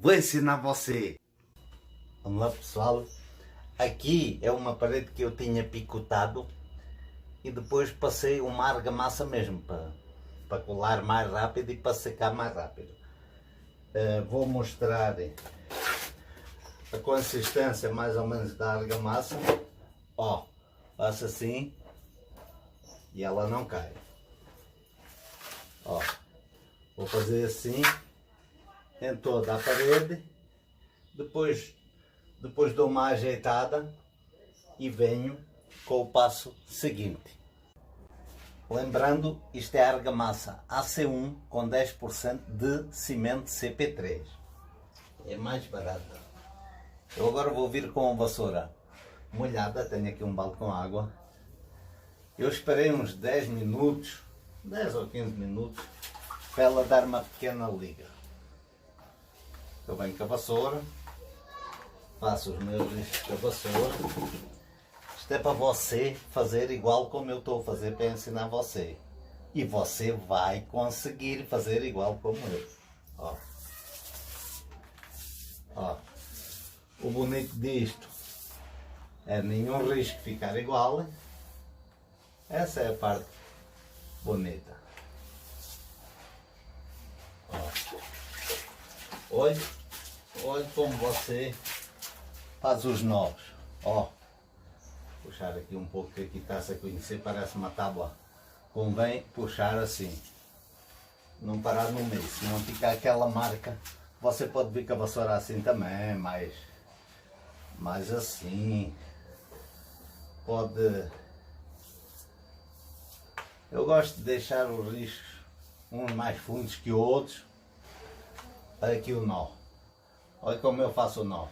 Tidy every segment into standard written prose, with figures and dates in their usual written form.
Vou ensinar você. Vamos lá, pessoal. Aqui é uma parede que eu tinha picotado e depois passei uma argamassa mesmo para colar mais rápido e para secar mais rápido. Vou mostrar a consistência mais ou menos da argamassa. Ó, faço assim e ela não cai. Ó, vou fazer assim em toda a parede, depois dou uma ajeitada e venho com o passo seguinte. Lembrando, isto é argamassa AC1 com 10% de cimento CP3. É mais barata. Eu agora vou vir com a vassoura molhada, tenho aqui um balde com água. Eu esperei uns 10 minutos, 10 ou 15 minutos, para ela dar uma pequena liga. Eu venho com a vassoura, faço os meus riscos com a vassoura. Isto é para você fazer igual como eu estou a fazer para ensinar você. E você vai conseguir fazer igual como eu. Ó. Ó. O bonito disto é nenhum risco ficar igual. Essa é a parte bonita. Olhe como você faz os nós. Ó, puxar aqui um pouco, que aqui está-se a conhecer, parece uma tábua. Convém puxar assim, não parar no meio, senão fica aquela marca. Você pode vir com a vassoura assim também, mas assim, pode. Eu gosto de deixar os riscos uns mais fundos que outros. Olha aqui o nó. Olha como eu faço o nó.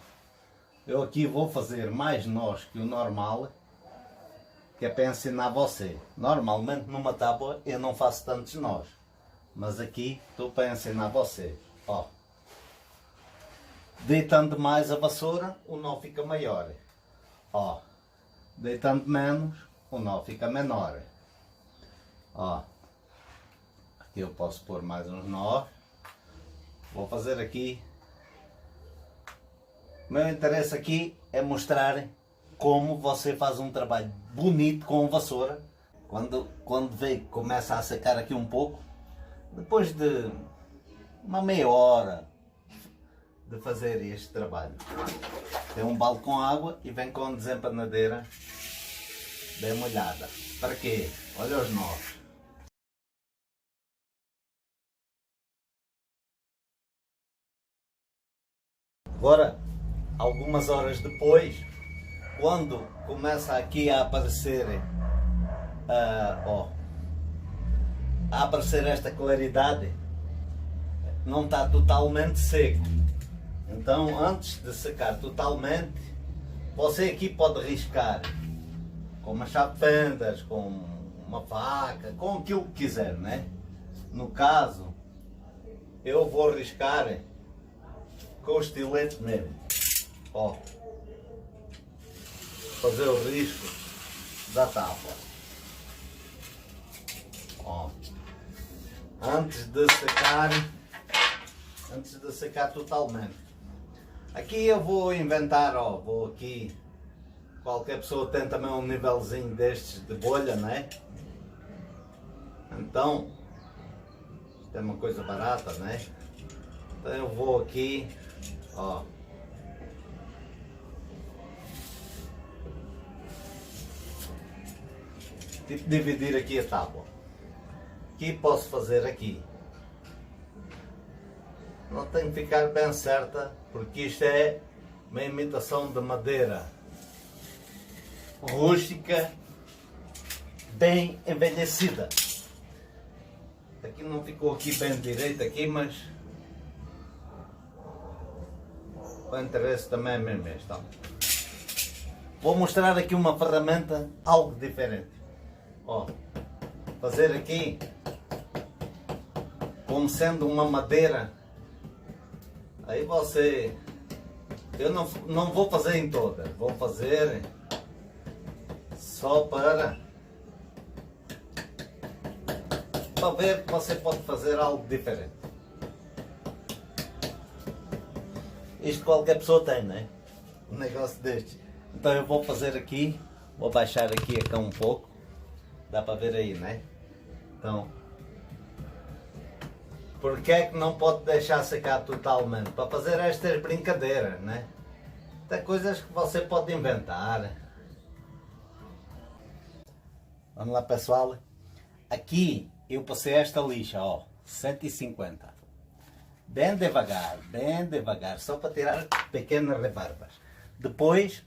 Eu aqui vou fazer mais nós que o normal, que é para ensinar você. Normalmente numa tábua eu não faço tantos nós, mas aqui estou para ensinar você. Ó. Deitando mais a vassoura, o nó fica maior. Ó. Deitando menos, o nó fica menor. Ó. Aqui eu posso pôr mais uns nós. Vou fazer aqui. O meu interesse aqui é mostrar como você faz um trabalho bonito com a vassoura. Quando vê que começa a secar aqui um pouco, depois de uma meia hora de fazer este trabalho, tem um balde com água e vem com a desempanadeira bem molhada. Para quê? Olha os nós. Agora, algumas horas depois, quando começa aqui a aparecer, a aparecer esta claridade, não está totalmente seco. Então, antes de secar totalmente, você aqui pode riscar com uma chave de fendas, com uma faca, com aquilo que quiser, né? No caso, eu vou riscar com o estilete mesmo. Ó, fazer o risco da tábua. Ó, antes de secar totalmente. Aqui eu vou inventar, ó, vou aqui, qualquer pessoa tem também um nivelzinho destes de bolha, né? Então, isto é uma coisa barata, né? Então eu vou aqui, ó. Tipo dividir aqui a tábua. Aqui posso fazer aqui. Não tem que ficar bem certa, porque isto é uma imitação de madeira rústica, bem envelhecida. Aqui não ficou aqui bem direito aqui, mas o interesse também é mesmo este. Vou mostrar aqui uma ferramenta algo diferente. Ó, fazer aqui como sendo uma madeira. Aí você, eu não vou fazer em todas, vou fazer só para ver que você pode fazer algo diferente. Isto qualquer pessoa tem, né? Um negócio destes. Então eu vou fazer aqui, vou baixar aqui a cão um pouco. Dá para ver aí, né? Então, porque é que não pode deixar secar totalmente? Para fazer estas brincadeiras, né? Tem coisas que você pode inventar. Vamos lá, pessoal. Aqui eu passei esta lixa, ó, 150. Bem devagar, só para tirar pequenas rebarbas. Depois,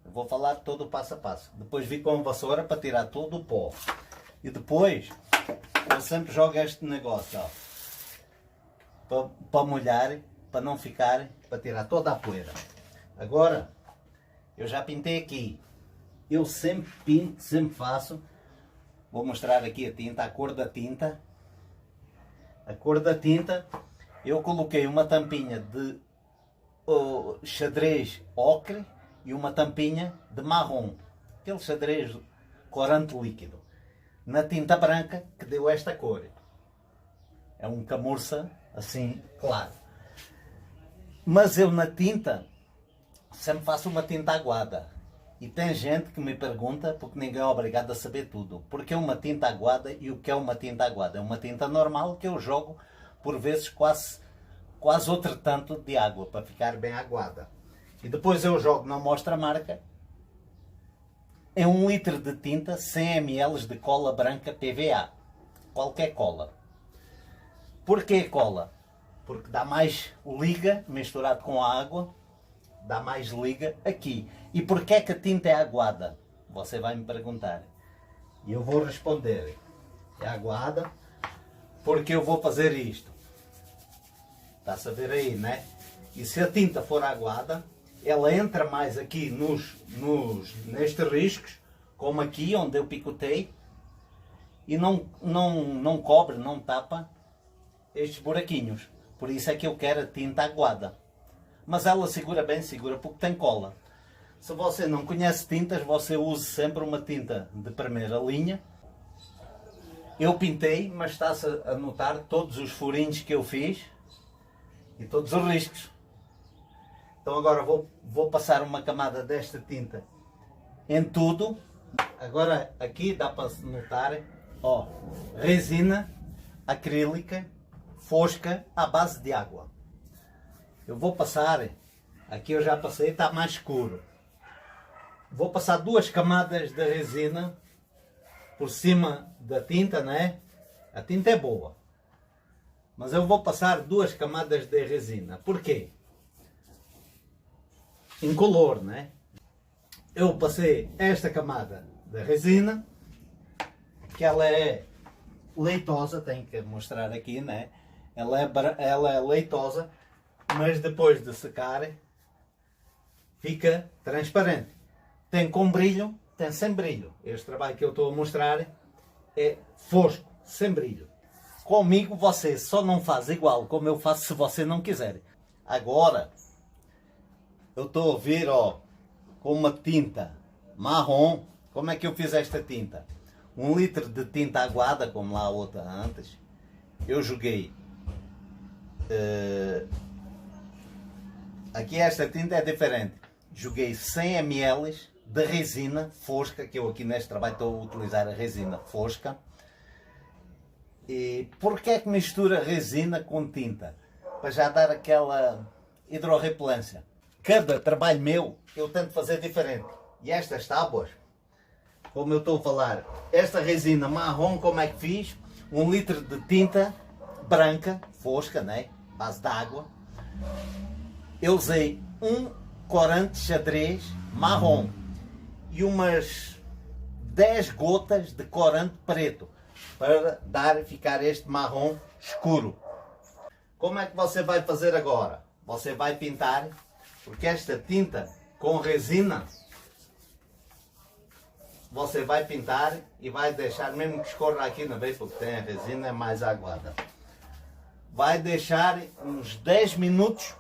eu vou falar todo o passo a passo. Depois vi com a vassoura para tirar todo o pó. E depois, eu sempre jogo este negócio, ó, para molhar, para não ficar, para tirar toda a poeira. Agora, eu já pintei aqui. Eu sempre pinto, sempre faço. Vou mostrar aqui a tinta, a cor da tinta. A cor da tinta, eu coloquei uma tampinha de xadrez ocre e uma tampinha de marrom. Aquele xadrez corante líquido. Na tinta branca que deu esta cor. É um camurça assim, claro. Mas eu na tinta sempre faço uma tinta aguada. E tem gente que me pergunta, porque ninguém é obrigado a saber tudo, porque é uma tinta aguada e o que é uma tinta aguada? É uma tinta normal que eu jogo por vezes quase outro tanto de água para ficar bem aguada. E depois eu jogo na mostra marca em 1 litro de tinta 100 ml de cola branca PVA. Qualquer cola. Porquê cola? Porque dá mais liga misturado com a água, dá mais liga aqui. E porquê é que a tinta é aguada? Você vai me perguntar. E eu vou responder. É aguada porque eu vou fazer isto. Está a ver aí, né? E se a tinta for aguada, ela entra mais aqui nestes riscos, como aqui onde eu picotei, e não cobre, não tapa estes buraquinhos. Por isso é que eu quero a tinta aguada. Mas ela segura bem, segura porque tem cola. Se você não conhece tintas, você use sempre uma tinta de primeira linha. Eu pintei, mas está-se a notar todos os furinhos que eu fiz e todos os riscos. Então agora vou passar uma camada desta tinta em tudo. Agora aqui dá para notar, ó, resina acrílica fosca à base de água. Eu vou passar, aqui eu já passei, está mais escuro. Vou passar 2 camadas de resina por cima da tinta, né? A tinta é boa. Mas eu vou passar 2 camadas de resina. Por quê? Incolor, né? Eu passei esta camada de resina, que ela é leitosa, tenho que mostrar aqui, né? Ela é leitosa, mas depois de secar fica transparente. Tem com brilho, tem sem brilho. Este trabalho que eu estou a mostrar é fosco, sem brilho. Comigo você só não faz igual como eu faço se você não quiser. Agora, eu estou a ver, ó, com uma tinta marrom. Como é que eu fiz esta tinta? 1 litro de tinta aguada, como lá a outra antes. Eu joguei... aqui esta tinta é diferente. Joguei 100 ml de resina fosca, que eu aqui neste trabalho estou a utilizar a resina fosca. E porquê é que mistura resina com tinta? Para já dar aquela hidrorrepelência. Cada trabalho meu eu tento fazer diferente. E estas tábuas, como eu estou a falar, esta resina marrom, como é que fiz? 1 litro de tinta branca, fosca, né? Base de água. Eu usei um corante xadrez marrom e umas 10 gotas de corante preto para ficar este marrom escuro. Como é que você vai fazer agora? Você vai pintar, porque esta tinta com resina, você vai pintar e vai deixar, mesmo que escorra aqui, não vê, porque tem a resina, é mais aguada. Vai deixar uns 10 minutos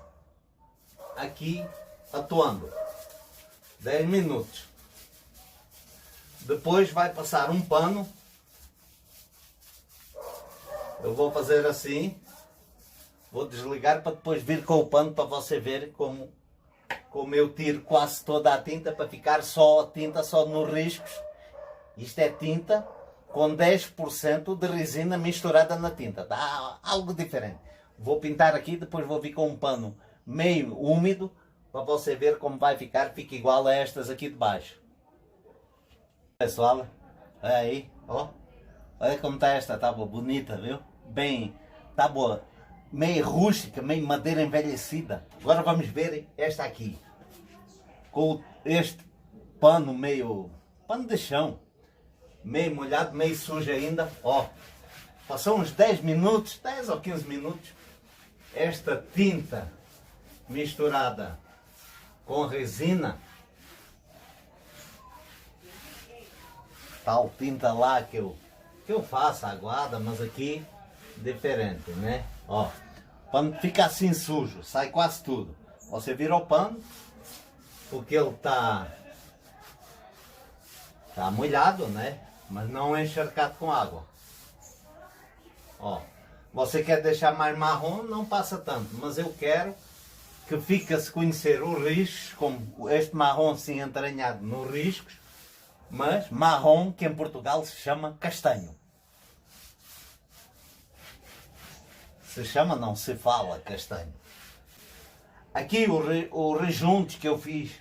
aqui atuando. 10 minutos. Depois vai passar um pano. Eu vou fazer assim. Vou desligar para depois vir com o pano para você ver como eu tiro quase toda a tinta para ficar só a tinta só nos riscos. Isto é tinta com 10% de resina misturada na tinta. Dá algo diferente. Vou pintar aqui, depois vou vir com um pano meio úmido para você ver como vai ficar. Fica igual a estas aqui de baixo. Pessoal, olha aí, ó. Olha como está esta tábua bonita, viu? Bem, tábua meio rústica, meio madeira envelhecida. Agora vamos ver esta aqui. Com este pano meio... pano de chão. Meio molhado, meio sujo ainda. Ó, passou uns 10 minutos, 10 ou 15 minutos. Esta tinta misturada com resina. Tal tinta lá que eu faço, aguada, mas aqui diferente, né? Ó, o pano fica assim sujo, sai quase tudo. Você vira o pano, porque ele tá molhado, né? Mas não é encharcado com água. Ó, você quer deixar mais marrom, não passa tanto, mas eu quero que fique a se conhecer os riscos, como este marrom assim entranhado nos riscos, mas marrom que em Portugal se chama castanho. Se chama, não se fala castanho. Aqui o rejunte que eu fiz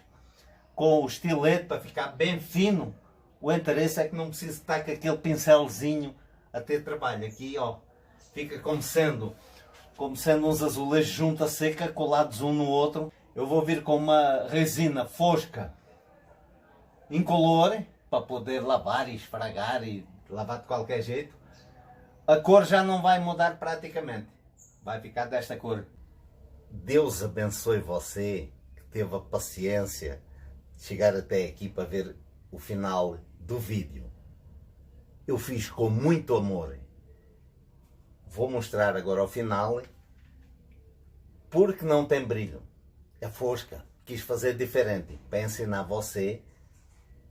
com o estilete para ficar bem fino, o interesse é que não preciso estar com aquele pincelzinho a ter trabalho. Aqui, ó, fica como sendo uns azulejos junta seca, colados um no outro. Eu vou vir com uma resina fosca incolor, para poder lavar e esfregar e lavar de qualquer jeito. A cor já não vai mudar praticamente. Vai ficar desta cor. Deus abençoe você que teve a paciência de chegar até aqui para ver o final do vídeo. Eu fiz com muito amor. Vou mostrar agora ao final, porque não tem brilho. É fosca. Quis fazer diferente para ensinar você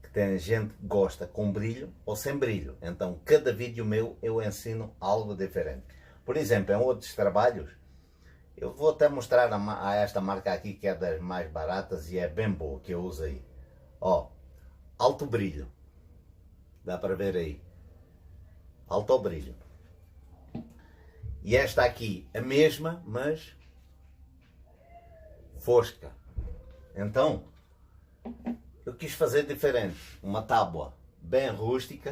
que tem gente que gosta com brilho ou sem brilho. Então cada vídeo meu eu ensino algo diferente. Por exemplo, em outros trabalhos, eu vou até mostrar a esta marca aqui, que é das mais baratas e é bem boa, que eu uso aí. Ó, alto brilho. Dá para ver aí. Alto brilho. E esta aqui, a mesma, mas fosca. Então, eu quis fazer diferente. Uma tábua bem rústica,